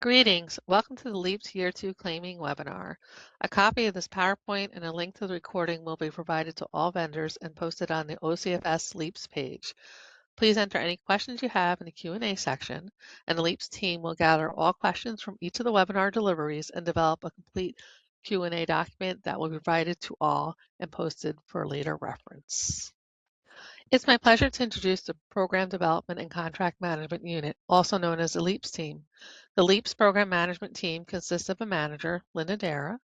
Greetings. Welcome to the LEAPS Year 2 Claiming webinar. A copy of this PowerPoint and a link to the recording will be provided to all vendors and posted on the OCFS LEAPS page. Please enter any questions you have in the Q&A section, and the LEAPS team will gather all questions from each of the webinar deliveries and develop a complete Q&A document that will be provided to all and posted for later reference. It's my pleasure to introduce the Program Development and Contract Management Unit, also known as the LEAPS team. The LEAPS Program Management team consists of a manager, Linda Dara,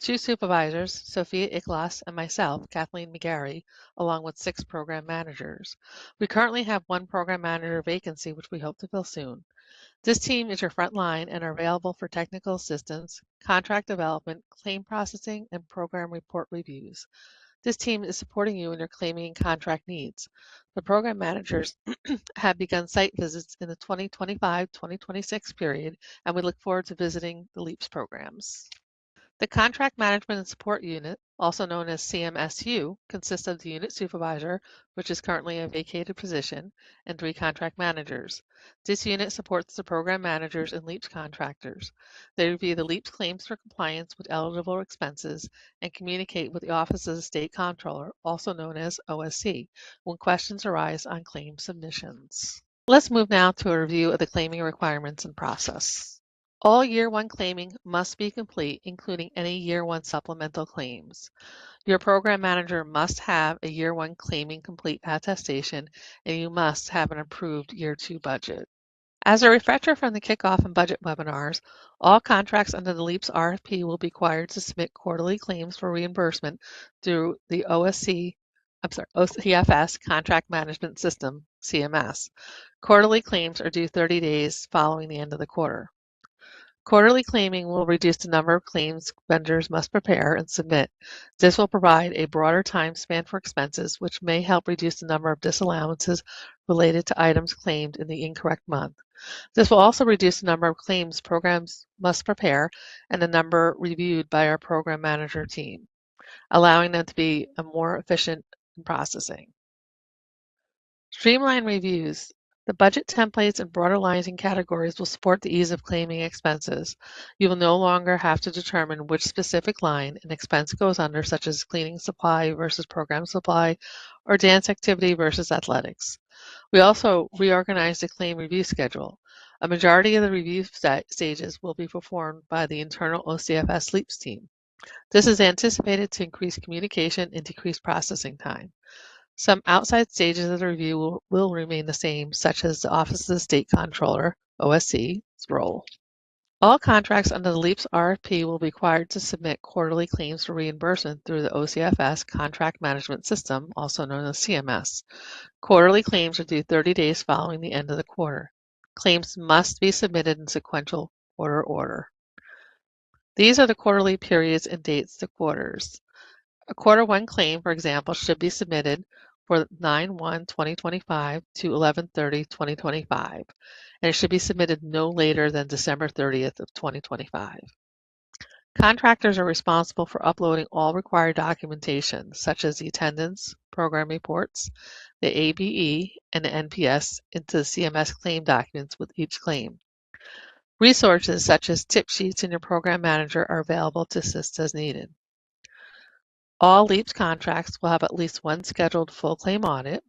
2 supervisors, Sophia Iklas, and myself, Kathleen McGarry, along with 6 program managers. We currently have 1 program manager vacancy, which we hope to fill soon. This team is your front line and are available for technical assistance, contract development, claim processing, and program report reviews. This team is supporting you in your claiming and contract needs. The program managers have begun site visits in the 2025-2026 period, and we look forward to visiting the LEAPS programs. The Contract Management and Support Unit, also known as CMSU, consists of the unit supervisor, which is currently a vacated position, and 3 contract managers. This unit supports the program managers and LEAPS contractors. They review the LEAPS claims for compliance with eligible expenses and communicate with the Office of the State Comptroller, also known as OSC, when questions arise on claim submissions. Let's move now to a review of the claiming requirements and process. All Year 1 claiming must be complete, including any Year 1 supplemental claims. Your program manager must have a Year 1 claiming complete attestation, and you must have an approved Year 2 budget. As a refresher from the kickoff and budget webinars, all contracts under the LEAPS RFP will be required to submit quarterly claims for reimbursement through the OCFS Contract Management System, CMS. Quarterly claims are due 30 days following the end of the quarter. Quarterly claiming will reduce the number of claims vendors must prepare and submit. This will provide a broader time span for expenses, which may help reduce the number of disallowances related to items claimed in the incorrect month. This will also reduce the number of claims programs must prepare and the number reviewed by our program manager team, allowing them to be more efficient in processing. Streamline reviews. The budget templates and broader lines and categories will support the ease of claiming expenses. You will no longer have to determine which specific line an expense goes under, such as cleaning supply versus program supply, or dance activity versus athletics. We also reorganized the claim review schedule. A majority of the review stages will be performed by the internal OCFS LEAPS team. This is anticipated to increase communication and decrease processing time. Some outside stages of the review will remain the same, such as the Office of the State Comptroller, OSC's role. All contracts under the LEAPS RFP will be required to submit quarterly claims for reimbursement through the OCFS Contract Management System, also known as CMS. Quarterly claims are due 30 days following the end of the quarter. Claims must be submitted in sequential order. These are the quarterly periods and dates to quarters. A quarter 1 claim, for example, should be submitted for 9/1/2025 to 11/30/2025, and it should be submitted no later than December 30th of 2025. Contractors are responsible for uploading all required documentation, such as the attendance, program reports, the ABE, and the NPS into the CMS claim documents with each claim. Resources such as tip sheets in your program manager are available to assist as needed. All LEAPS contracts will have at least 1 scheduled full claim audit.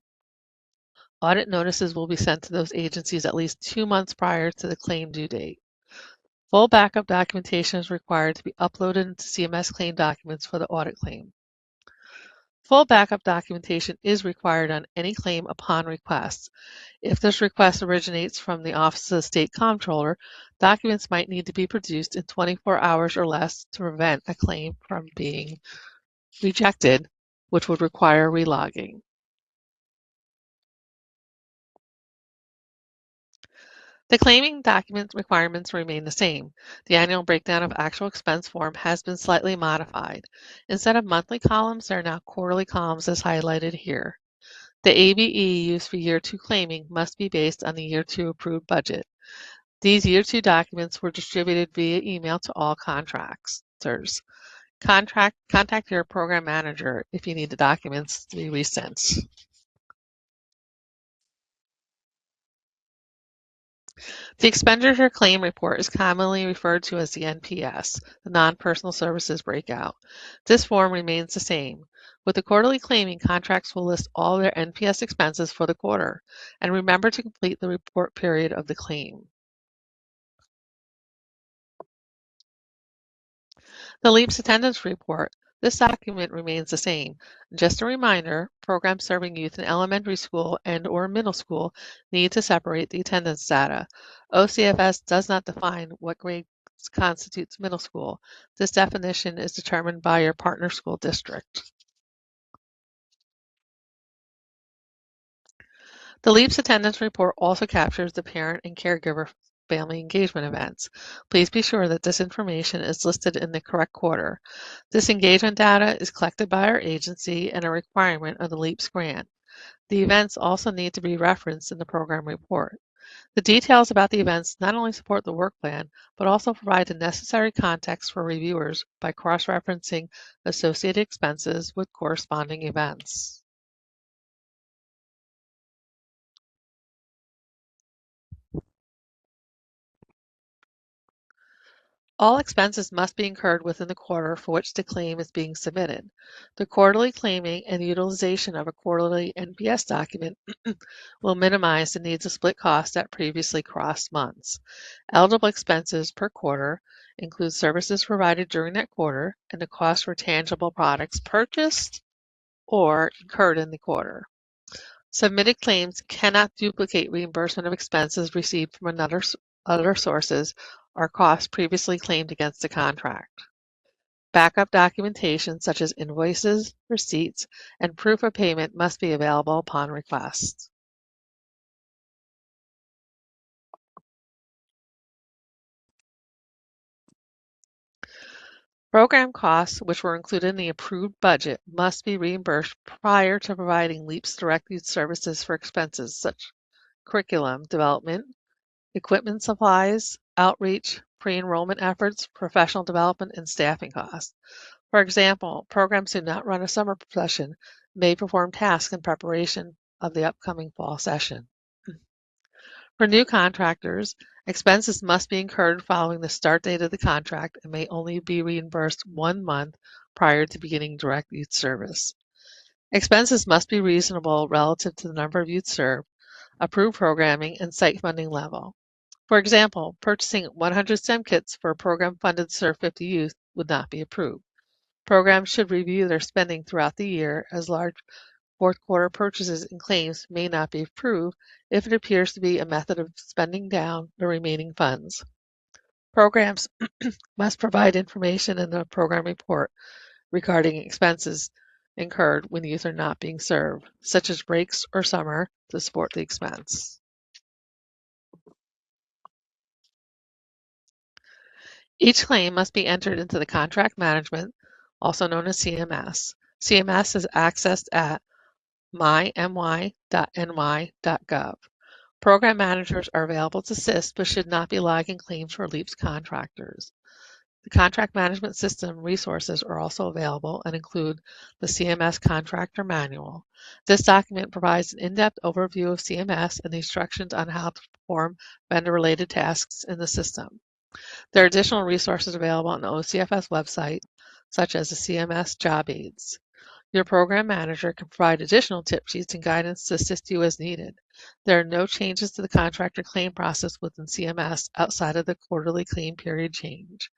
Audit notices will be sent to those agencies at least 2 months prior to the claim due date. Full backup documentation is required to be uploaded into CMS claim documents for the audit claim. Full backup documentation is required on any claim upon request. If this request originates from the Office of the State Comptroller, documents might need to be produced in 24 hours or less to prevent a claim from being rejected, which would require relogging. The claiming document requirements remain the same. The annual breakdown of actual expense form has been slightly modified. Instead of monthly columns, there are now quarterly columns as highlighted here. The ABE used for Year 2 claiming must be based on the Year 2 approved budget. These Year 2 documents were distributed via email to all contractors. Contact your program manager if you need the documents to be resent. The expenditure claim report is commonly referred to as the NPS, the non-personal services breakout. This form remains the same. With the quarterly claiming, contracts will list all their NPS expenses for the quarter, and remember to complete the report period of the claim. The LEAPS attendance report. This document remains the same. Just a reminder, programs serving youth in elementary school and/or middle school need to separate the attendance data. OCFS does not define what grade constitutes middle school. This definition is determined by your partner school district. The LEAPS attendance report also captures the parent and caregiver family engagement events. Please be sure that this information is listed in the correct quarter. This engagement data is collected by our agency and a requirement of the LEAPS grant. The events also need to be referenced in the program report. The details about the events not only support the work plan, but also provide the necessary context for reviewers by cross-referencing associated expenses with corresponding events. All expenses must be incurred within the quarter for which the claim is being submitted. The quarterly claiming and utilization of a quarterly NPS document will minimize the need to split costs at previously crossed months. Eligible expenses per quarter include services provided during that quarter and the cost for tangible products purchased or incurred in the quarter. Submitted claims cannot duplicate reimbursement of expenses received from other sources or costs previously claimed against the contract. Backup documentation such as invoices, receipts, and proof of payment must be available upon request. Program costs, which were included in the approved budget, must be reimbursed prior to providing LEAPS direct youth services for expenses such curriculum development, equipment supplies, outreach, pre-enrollment efforts, professional development, and staffing costs. For example, programs do not run a summer session may perform tasks in preparation of the upcoming fall session. For new contractors, expenses must be incurred following the start date of the contract and may only be reimbursed 1 month prior to beginning direct youth service. Expenses must be reasonable relative to the number of youth served, approved programming, and site funding level. For example, purchasing 100 STEM kits for a program funded to serve 50 youth would not be approved. Programs should review their spending throughout the year, as large fourth quarter purchases and claims may not be approved if it appears to be a method of spending down the remaining funds. Programs must provide information in the program report regarding expenses incurred when youth are not being served, such as breaks or summer, to support the expense. Each claim must be entered into the contract management, also known as CMS. CMS is accessed at my.my.ny.gov. Program managers are available to assist but should not be logging claims for LEAPS contractors. The contract management system resources are also available and include the CMS Contractor Manual. This document provides an in-depth overview of CMS and the instructions on how to perform vendor-related tasks in the system. There are additional resources available on the OCFS website, such as the CMS job aids. Your program manager can provide additional tip sheets and guidance to assist you as needed. There are no changes to the contractor claim process within CMS outside of the quarterly claim period change.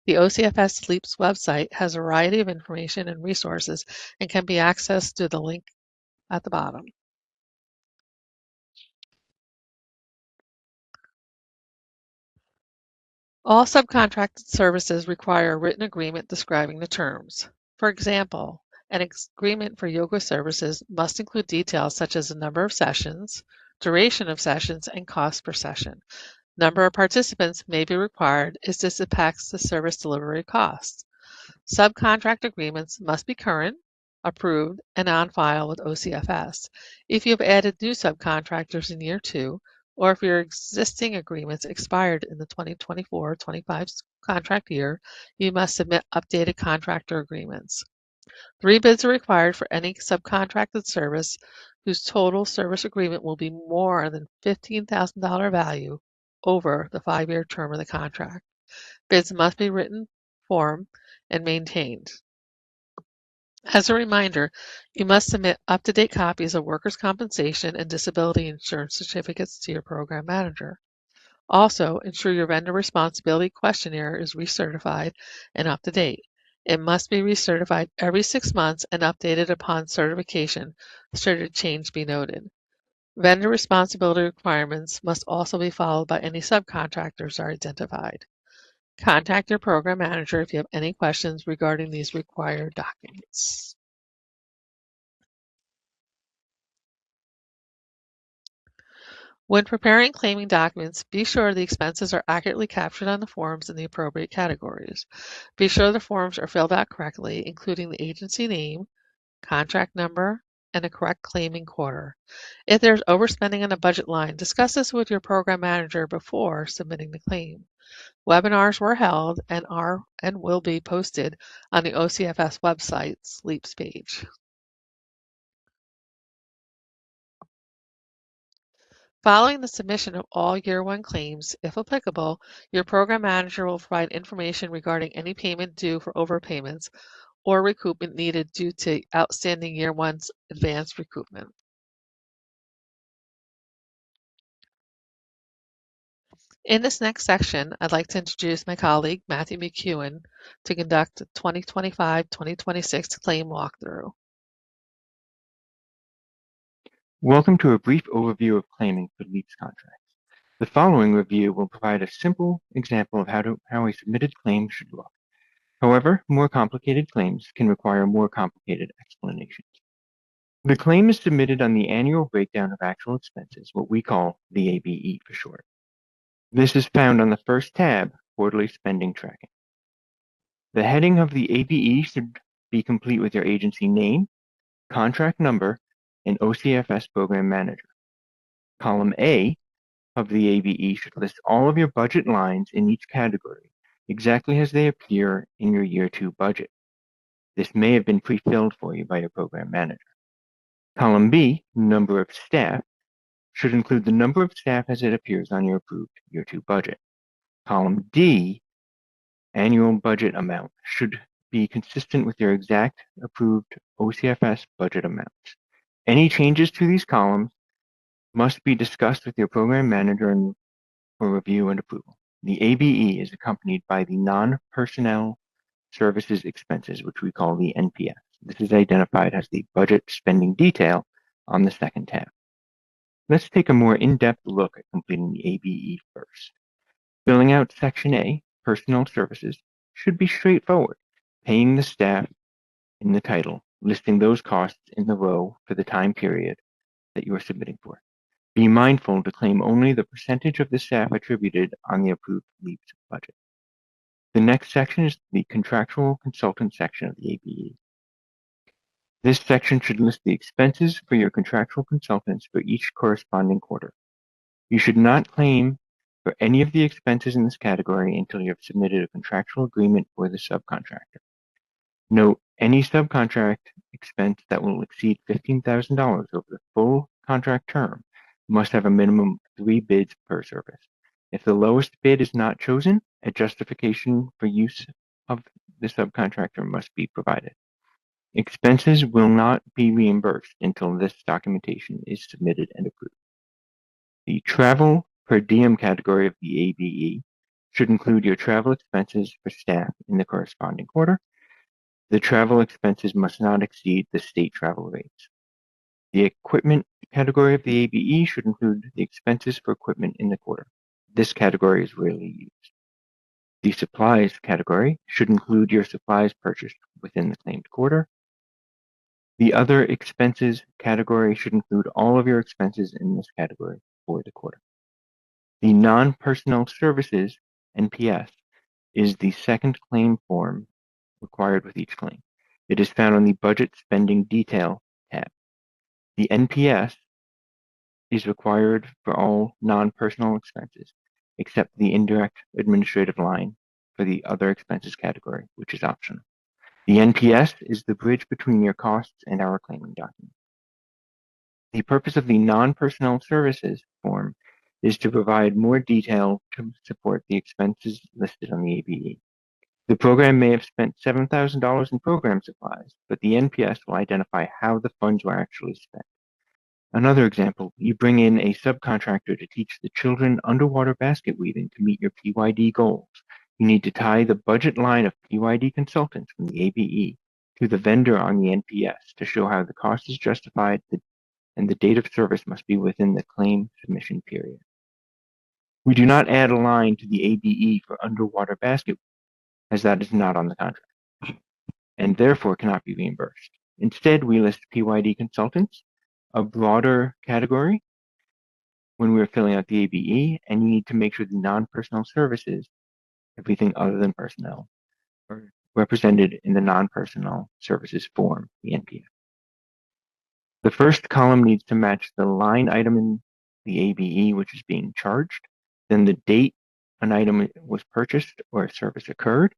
The OCFS LEAPS website has a variety of information and resources and can be accessed through the link at the bottom. All subcontracted services require a written agreement describing the terms. For example, an agreement for yoga services must include details such as the number of sessions, duration of sessions, and cost per session. Number of participants may be required as this impacts the service delivery cost. Subcontract agreements must be current, approved, and on file with OCFS. If you have added new subcontractors in year 2, or if your existing agreements expired in the 2024-25 contract year, you must submit updated contractor agreements. 3 bids are required for any subcontracted service whose total service agreement will be more than $15,000 value over the 5-year term of the contract. Bids must be written form and maintained. As a reminder, you must submit up-to-date copies of workers' compensation and disability insurance certificates to your program manager. Also, ensure your vendor responsibility questionnaire is recertified and up to date. It must be recertified every 6 months and updated upon certification, should a change be noted. Vendor responsibility requirements must also be followed by any subcontractors are identified. Contact your program manager if you have any questions regarding these required documents. When preparing claiming documents, be sure the expenses are accurately captured on the forms in the appropriate categories. Be sure the forms are filled out correctly, including the agency name, contract number, and a correct claiming quarter. If there's overspending on a budget line, discuss this with your program manager before submitting the claim. Webinars were held and will be posted on the OCFS website's LEAPS page. Following the submission of all Year 1 claims, if applicable, your program manager will provide information regarding any payment due for overpayments or recoupment needed due to outstanding Year 1's advanced recoupment. In this next section, I'd like to introduce my colleague, Matthew McEwen, to conduct the 2025-2026 claim walkthrough. Welcome to a brief overview of claiming for LEAPS contracts. The following review will provide a simple example of how a submitted claim should look. However, more complicated claims can require more complicated explanations. The claim is submitted on the annual breakdown of actual expenses, what we call the ABE for short. This is found on the first tab, Quarterly Spending Tracking. The heading of the ABE should be complete with your agency name, contract number, and OCFS program manager. Column A of the ABE should list all of your budget lines in each category, exactly as they appear in your Year 2 budget. This may have been pre-filled for you by your program manager. Column B, number of staff, should include the number of staff as it appears on your approved Year 2 budget. Column D, annual budget amount, should be consistent with your exact approved OCFS budget amounts. Any changes to these columns must be discussed with your program manager for review and approval. The ABE is accompanied by the non-personnel services expenses, which we call the NPS. This is identified as the budget spending detail on the second tab. Let's take a more in-depth look at completing the ABE first. Filling out Section A, Personnel Services, should be straightforward, paying the staff in the title, listing those costs in the row for the time period that you are submitting for. Be mindful to claim only the percentage of the staff attributed on the approved LEAPS budget. The next section is the Contractual Consultant section of the ABE. This section should list the expenses for your contractual consultants for each corresponding quarter. You should not claim for any of the expenses in this category until you have submitted a contractual agreement for the subcontractor. Note, any subcontract expense that will exceed $15,000 over the full contract term must have a minimum of 3 bids per service. If the lowest bid is not chosen, a justification for use of the subcontractor must be provided. Expenses will not be reimbursed until this documentation is submitted and approved. The travel per diem category of the ABE should include your travel expenses for staff in the corresponding quarter. The travel expenses must not exceed the state travel rates. The equipment category of the ABE should include the expenses for equipment in the quarter. This category is rarely used. The supplies category should include your supplies purchased within the claimed quarter. The other expenses category should include all of your expenses in this category for the quarter. The non-personnel services, NPS, is the second claim form required with each claim. It is found on the Budget Spending Detail tab. The NPS is required for all non-personnel expenses, except the indirect administrative line for the other expenses category, which is optional. The NPS is the bridge between your costs and our claiming document. The purpose of the non-personnel services form is to provide more detail to support the expenses listed on the ABE. The program may have spent $7,000 in program supplies, but the NPS will identify how the funds were actually spent. Another example, you bring in a subcontractor to teach the children underwater basket weaving to meet your PYD goals. You need to tie the budget line of PYD consultants from the ABE to the vendor on the NPS to show how the cost is justified and the date of service must be within the claim submission period. We do not add a line to the ABE for underwater basket, as that is not on the contract, and therefore cannot be reimbursed. Instead, we list PYD consultants, a broader category, when we're filling out the ABE, and you need to make sure the non-personnel services, everything other than personnel, are represented in the non-personnel services form, the NPS. The first column needs to match the line item in the ABE which is being charged, then the date an item was purchased or a service occurred,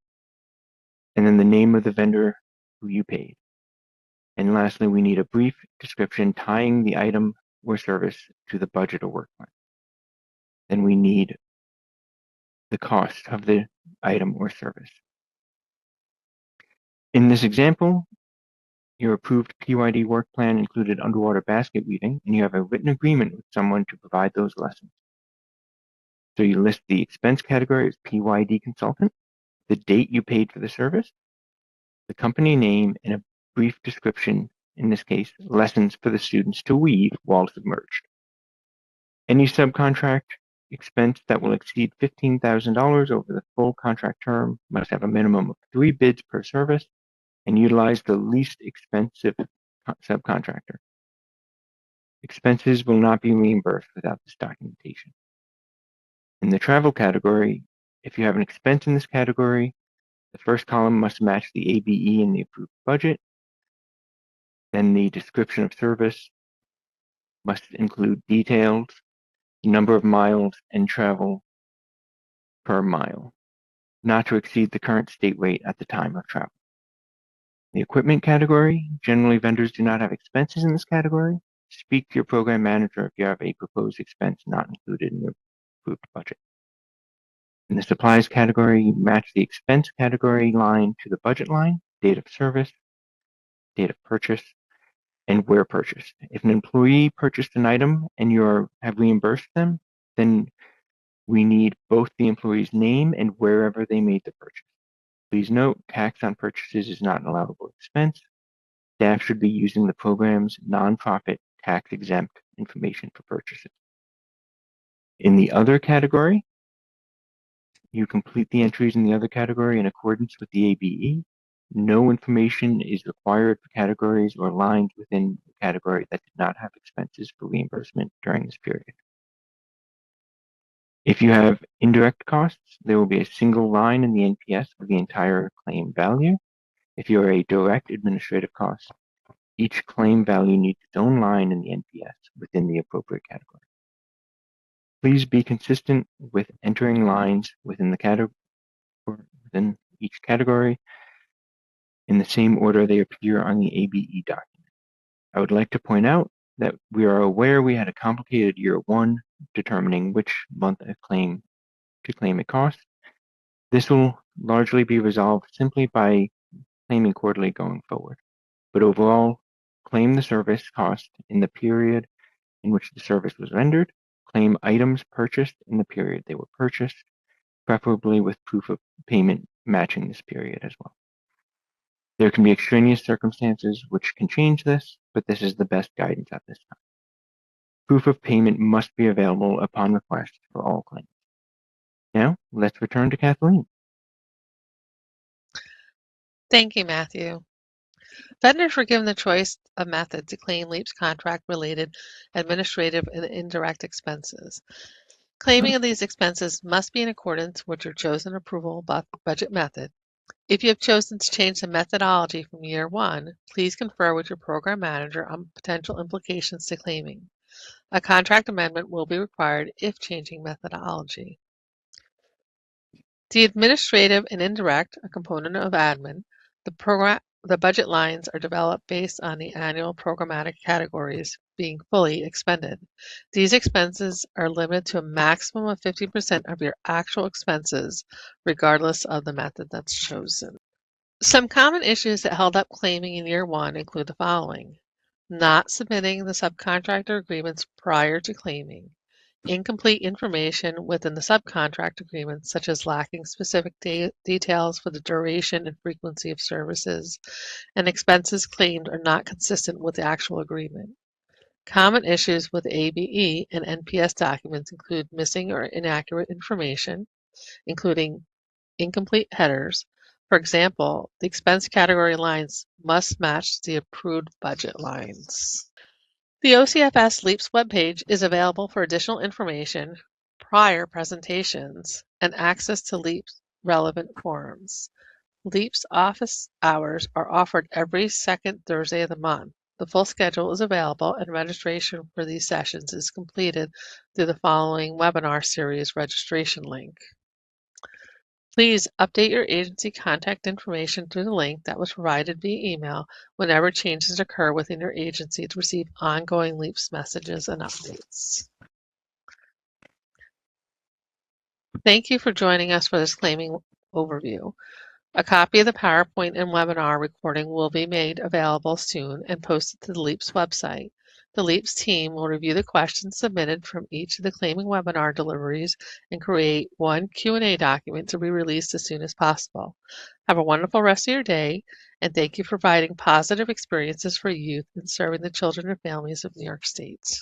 and then the name of the vendor who you paid. And lastly, we need a brief description tying the item or service to the budget or work plan. Then we need the cost of the item or service. In this example, your approved PYD work plan included underwater basket weaving, and you have a written agreement with someone to provide those lessons. So you list the expense category as PYD consultant, the date you paid for the service, the company name, and a brief description, in this case, lessons for the students to weave while submerged. Any subcontract expense that will exceed $15,000 over the full contract term must have a minimum of 3 bids per service and utilize the least expensive subcontractor. Expenses will not be reimbursed without this documentation. In the travel category, if you have an expense in this category, the first column must match the ABE in the approved budget. Then the description of service must include details, number of miles, and travel per mile, not to exceed the current state rate at the time of travel. The equipment category, generally vendors do not have expenses in this category. Speak to your program manager if you have a proposed expense not included in your approved budget. In the supplies category, match the expense category line to the budget line, date of service, date of purchase, and where purchased. If an employee purchased an item and you have reimbursed them, then we need both the employee's name and wherever they made the purchase. Please note, tax on purchases is not an allowable expense. Staff should be using the program's nonprofit tax-exempt information for purchases. In the other category, you complete the entries in the other category in accordance with the ABE. No information is required for categories or lines within the category that did not have expenses for reimbursement during this period. If you have indirect costs, there will be a single line in the NPS for the entire claim value. If you are a direct administrative cost, each claim value needs its own line in the NPS within the appropriate category. Please be consistent with entering lines within the category, within each category in the same order they appear on the ABE document. I would like to point out that we are aware we had a complicated year one determining which month a claim to claim a cost. This will largely be resolved simply by claiming quarterly going forward. But overall, claim the service cost in the period in which the service was rendered, claim items purchased in the period they were purchased, preferably with proof of payment matching this period as well. There can be extraneous circumstances which can change this, but this is the best guidance at this time. Proof of payment must be available upon request for all claims. Now, let's return to Kathleen. Thank you, Matthew. Vendors were given the choice of method to claim LEAPS contract-related administrative and indirect expenses. Claiming of these expenses must be in accordance with your chosen approval budget method. If you have chosen to change the methodology from year one, please confer with your program manager on potential implications to claiming. A contract amendment will be required if changing methodology. The administrative and indirect, a component of admin, the The budget lines are developed based on the annual programmatic categories being fully expended. These expenses are limited to a maximum of 50% of your actual expenses, regardless of the method that's chosen. Some common issues that held up claiming in year one include the following: not submitting the subcontractor agreements prior to claiming, incomplete information within the subcontract agreements, such as lacking specific details for the duration and frequency of services, and expenses claimed are not consistent with the actual agreement. Common issues with ABE and NPS documents include missing or inaccurate information, including incomplete headers. For example, the expense category lines must match the approved budget lines. The OCFS LEAPS webpage is available for additional information, prior presentations, and access to LEAPS relevant forums. LEAPS office hours are offered every second Thursday of the month. The full schedule is available, and registration for these sessions is completed through the following webinar series registration link. Please update your agency contact information through the link that was provided via email whenever changes occur within your agency to receive ongoing LEAPS messages and updates. Thank you for joining us for this claiming overview. A copy of the PowerPoint and webinar recording will be made available soon and posted to the LEAPS website. The LEAPS team will review the questions submitted from each of the claiming webinar deliveries and create one Q&A document to be released as soon as possible. Have a wonderful rest of your day, and thank you for providing positive experiences for youth in serving the children and families of New York State.